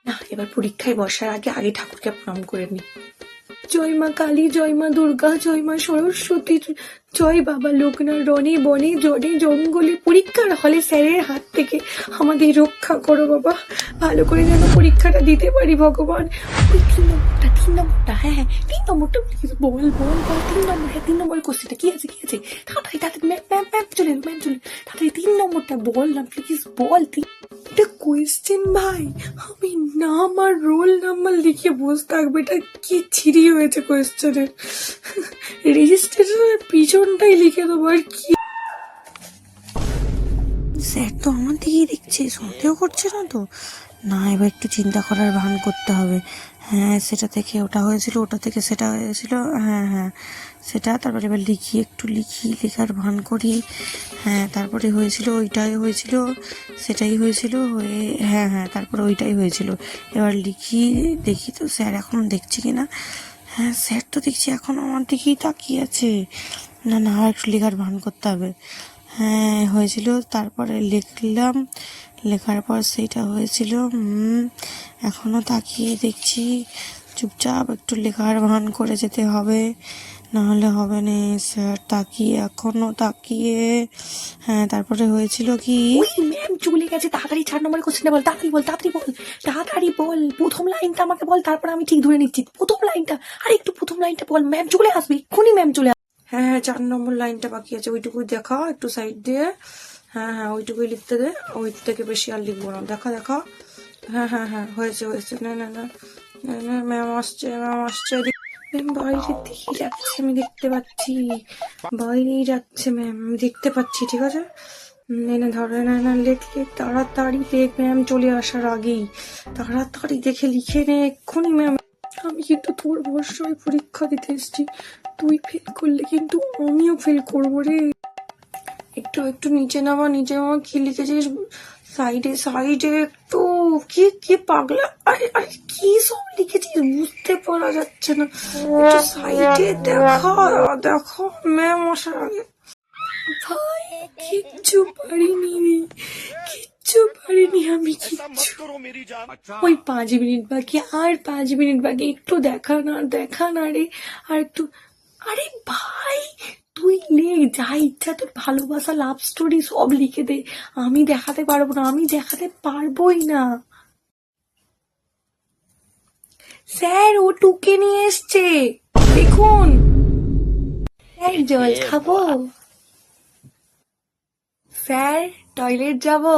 না, এবার পরীক্ষায় বসার আগে আগে ঠাকুরকে প্রণাম করে নি। জয় মা কালী, জয় মা দুর্গা, জয় মা সরস্বতী, জয় বাবা লোকনাথ, রনে বনে জনে জঙ্গলে পরীক্ষার হলে স্যারের হাত থেকে আমাদের রক্ষা করো বাবা, ভালো করে যেন পরীক্ষাটা দিতে পারি ভগবান। ওই 3 নম্বরটা, হ্যাঁ 3 নম্বরটা বল বল বল 3 নম্বর, হ্যাঁ 3 নম্বর কোশ্চেনটা কি আছে তাড়াতাড়ি তাড়াতাড়ি ম্যাম চলে তাড়াতাড়ি 3 নম্বরটা বল না প্লিজ, বল এটা কোয়েশ্চেন ভাই, আমি নাম আর রোল নাম্বার লিখে বসে থাকবে, এটা কি ছিরি হয়েছে কোয়েশ্চেনের, রেজিস্ট্রেশনের পিছনটাই লিখে দেবো আর কি। স্যার তো আমার দিকেই দেখছে, সন্দেহ করছে না তো? না, এবার একটু চিন্তা করার ভান করতে হবে। হ্যাঁ সেটা থেকে ওটা হয়েছিল, ওটা থেকে সেটা হয়েছিল, হ্যাঁ সেটা, তারপরে এবার লেখার ভান করি। হ্যাঁ তারপরে হয়েছিল ওইটাই হয়েছিল, সেটাই হয়েছিল হয়ে, হ্যাঁ তারপরে ওইটাই হয়েছিল। এবার দেখি তো স্যার এখন দেখছি কি না। হ্যাঁ স্যার তো দেখছি এখন আমার দিকেই তাকিয়ে আছে। না আর একটু লেখার ভান করতে হবে। হ্যাঁ হয়েছিল, তারপরে লিখলাম, লেখার পর সেইটা হয়েছিল। এখনও তাকিয়ে দেখছি, চুপচাপ একটু লেখার ভান করে যেতে হবে, নাহলে হবে না। স্যার এখনও তাকিয়ে, হ্যাঁ তারপরে হয়েছিল কি, ম্যাম চলে গেছে, তাড়াতাড়ি 4 নম্বরের কোশ্চেনটা বল, তাড়াতাড়ি বল প্রথম লাইনটা আমাকে বল, তারপর আমি ঠিক ধরে নিচ্ছি প্রথম লাইনটা। আরে একটু প্রথম লাইনটা বল, ম্যাম চলে আসবে এক্ষুনি, ম্যাম চলে আসবে। হ্যাঁ 4 নম্বর লাইনটা বাকি আছে, ওইটুকুই দেখা একটু সাইড দিয়ে, হ্যাঁ ওইটুকুই লিখতে দে, ওই থেকে বেশি আর লিখবো না। দেখা হ্যাঁ হয়েছে না ম্যাম আসছে ম্যাম বাইরের দিকেই যাচ্ছে, আমি দেখতে পাচ্ছি, বাইরেই যাচ্ছে ম্যাম, আমি দেখতে পাচ্ছি, ঠিক আছে ধরে না লেখ তাড়াতাড়ি লেখ, ম্যাম চলে আসার আগেই তাড়াতাড়ি দেখে লিখে নে এক্ষুনি ম্যাম। আমি কিন্তু তোর ভরসায় পরীক্ষা দিতে এসছি, তুই ফেল করলে কিন্তু আমিও ফেল করবো রে। একটু নিচে নামা কি লিখেছিস সাইডে একটু, কি পাগলা, আরে কি সব লিখেছিস বুঝতে পারা যাচ্ছে না, একটু সাইডে দেখো ম্যাম আসার আগে। ভাই কিচ্ছু পারিনি আমি, ওই 5 মিনিট বাকি, আর 5 মিনিট বাকি, একটু দেখা না রে, আর একটু, আরে ভাই তুই লেখ যা ইচ্ছা, তোর ভালোবাসা লাভ স্টোরি সব লিখে দে, আমি দেখাতে পারবোই না। স্যার ও টুকে নিয়ে এসছে দেখুন, স্যার জল খাবো, স্যার টয়লেট যাবো।